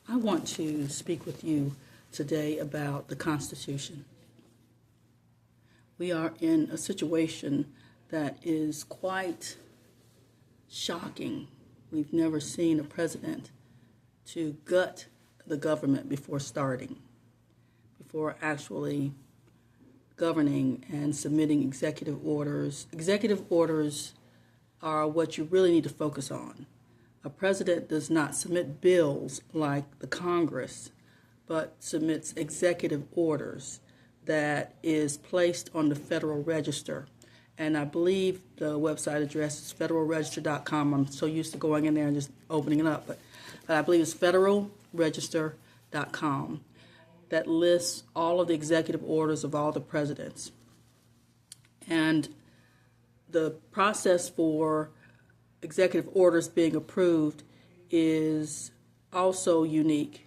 I want to speak with you today about the Constitution. We are in a situation that is quite shocking. We've never seen a president to gut the government before starting, before actually governing and submitting executive orders. Executive orders are what you really need to focus on. A president does not submit bills like the Congress, but submits executive orders that is placed on the Federal Register. And I believe the website address is federalregister.com. I'm so used to going in there and just opening it up, but I believe it's federalregister.com that lists all of the executive orders of all the presidents. And the process for executive orders being approved is also unique.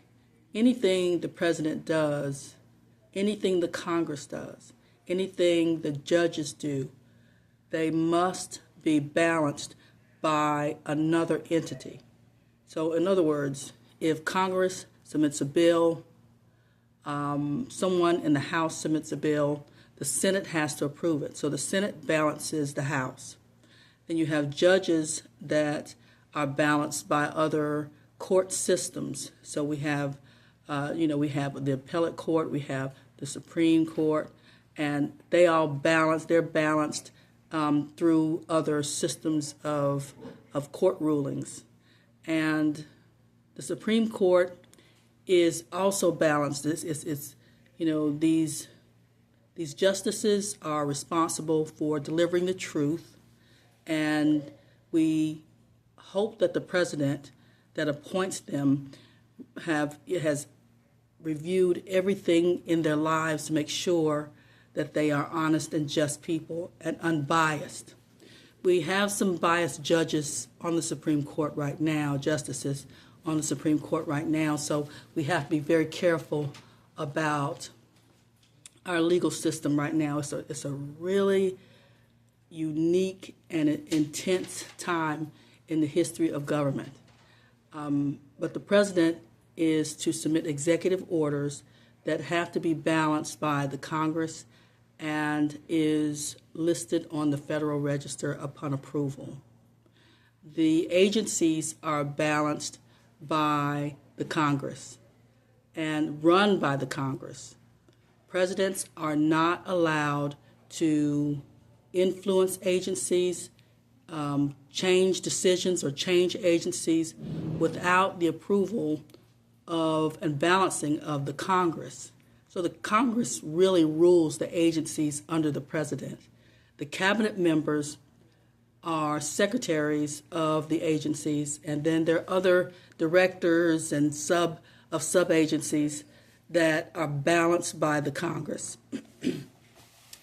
Anything the president does, anything the Congress does, anything the judges do, they must be balanced by another entity. So in other words, if Congress submits a bill, someone in the House submits a bill, the Senate has to approve it. So the Senate balances the House. Then you have judges that are balanced by other court systems. So we have, we have the appellate court, we have the Supreme Court, and they all balance. They're balanced through other systems of court rulings, and the Supreme Court is also balanced. It's these justices are responsible for delivering the truth. And we hope that the president that appoints them has reviewed everything in their lives to make sure that they are honest and just people and unbiased. We have some biased judges on the Supreme Court right now, justices on the Supreme Court right now, so we have to be very careful about our legal system right now. It's a really unique and intense time in the history of government. But the president is to submit executive orders that have to be balanced by the Congress and is listed on the Federal Register upon approval. The agencies are balanced by the Congress and run by the Congress. Presidents are not allowed to influence agencies, change decisions or change agencies without the approval of and balancing of the Congress. So the Congress really rules the agencies under the president. The cabinet members are secretaries of the agencies, and then there are other directors and sub-agencies that are balanced by the Congress.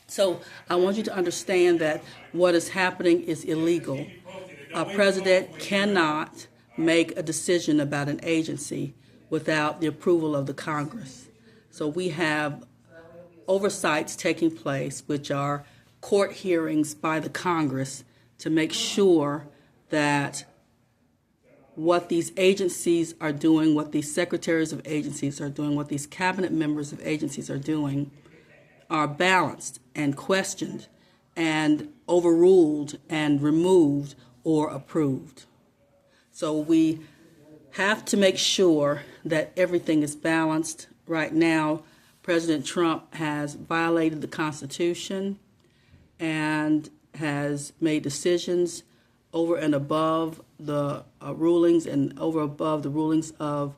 So I want you to understand that what is happening is illegal. A president cannot make a decision about an agency without the approval of the Congress. So we have oversights taking place, which are court hearings by the Congress to make sure that what these agencies are doing, what these secretaries of agencies are doing, what these cabinet members of agencies are doing are balanced and questioned and overruled and removed or approved. So we have to make sure that everything is balanced. Right now, President Trump has violated the Constitution and has made decisions over and above the rulings and over above the rulings of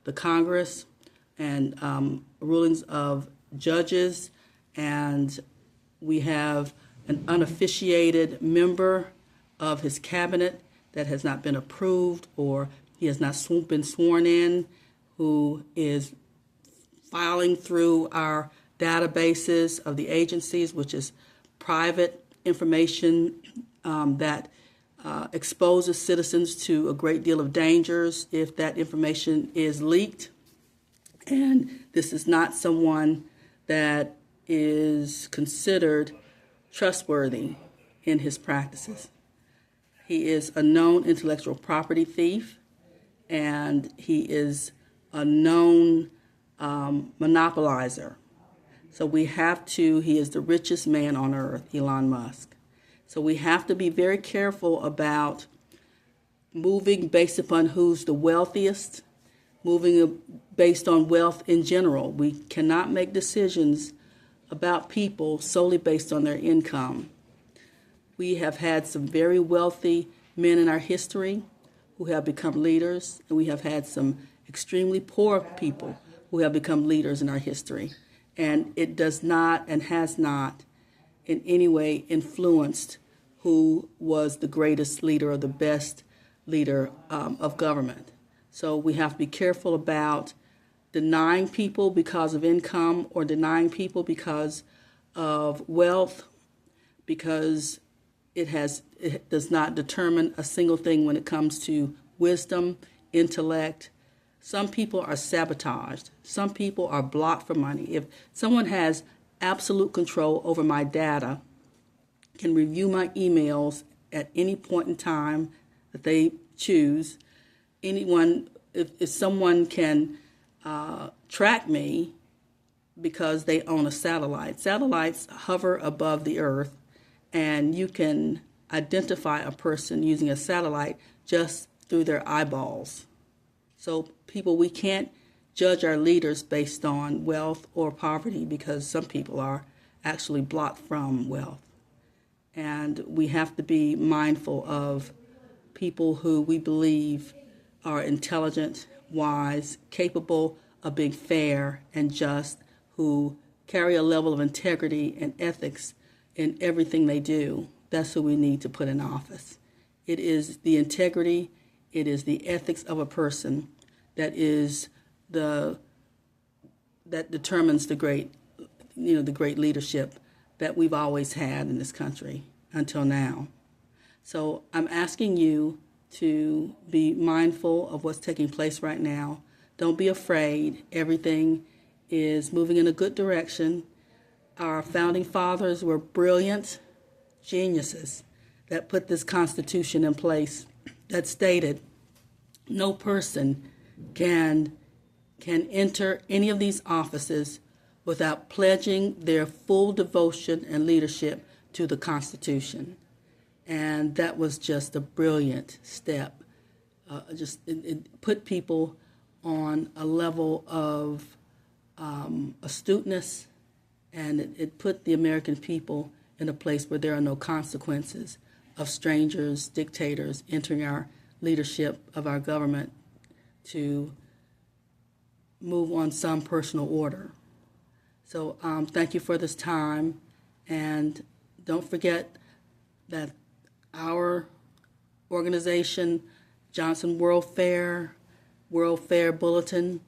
the Congress and rulings of judges. And we have an unofficiated member of his cabinet that has not been approved or he has not been sworn in, who is filing through our databases of the agencies, which is private information that exposes citizens to a great deal of dangers if that information is leaked. And this is not someone that is considered trustworthy in his practices. He is a known intellectual property thief, and he is a known monopolizer. So we have to, he is the richest man on earth, Elon Musk. So we have to be very careful about moving based upon who's the wealthiest, moving based on wealth in general. We cannot make decisions about people solely based on their income. We have had some very wealthy men in our history who have become leaders, and we have had some extremely poor people who have become leaders in our history. And it does not and has not in any way influenced who was the greatest leader or the best leader of government. So we have to be careful about denying people because of income or denying people because of wealth, because it does not determine a single thing when it comes to wisdom, intellect. Some people are sabotaged. Some people are blocked for money. If someone has absolute control over my data, can review my emails at any point in time that they choose, if someone can track me because they own a satellite. Satellites hover above the earth, and you can identify a person using a satellite just through their eyeballs. So people, we can't judge our leaders based on wealth or poverty because some people are actually blocked from wealth. And we have to be mindful of people who we believe are intelligent, wise, capable of being fair and just, who carry a level of integrity and ethics in everything they do. That's who we need to put in office. It is the integrity, it is the ethics of a person that determines the great leadership that we've always had in this country until now. So I'm asking you to be mindful of what's taking place right now. Don't be afraid. Everything is moving in a good direction. Our founding fathers were brilliant geniuses that put this Constitution in place that stated no person can enter any of these offices without pledging their full devotion and leadership to the Constitution. And that was just a brilliant step. It put people on a level of astuteness, and it put the American people in a place where there are no consequences of strangers, dictators entering our leadership of our government to move on some personal order. So thank you for this time, and don't forget that our organization, Johnson World Fair Bulletin,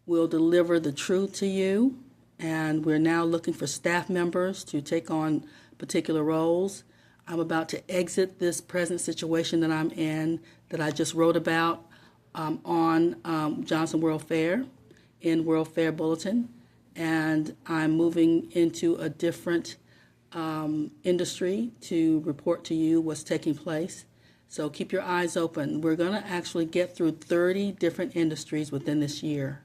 will deliver the truth to you, and we're now looking for staff members to take on particular roles. I'm about to exit this present situation that I'm in, that I just wrote about on Johnson World Fair, in World Fair Bulletin, and I'm moving into a different industry to report to you what's taking place. So keep your eyes open. We're going to actually get through 30 different industries within this year.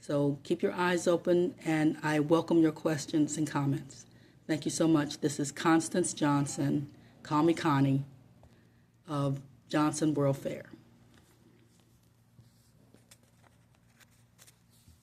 So keep your eyes open, and I welcome your questions and comments. Thank you so much. This is Constance Johnson, call me Connie, of Johnson World Fair.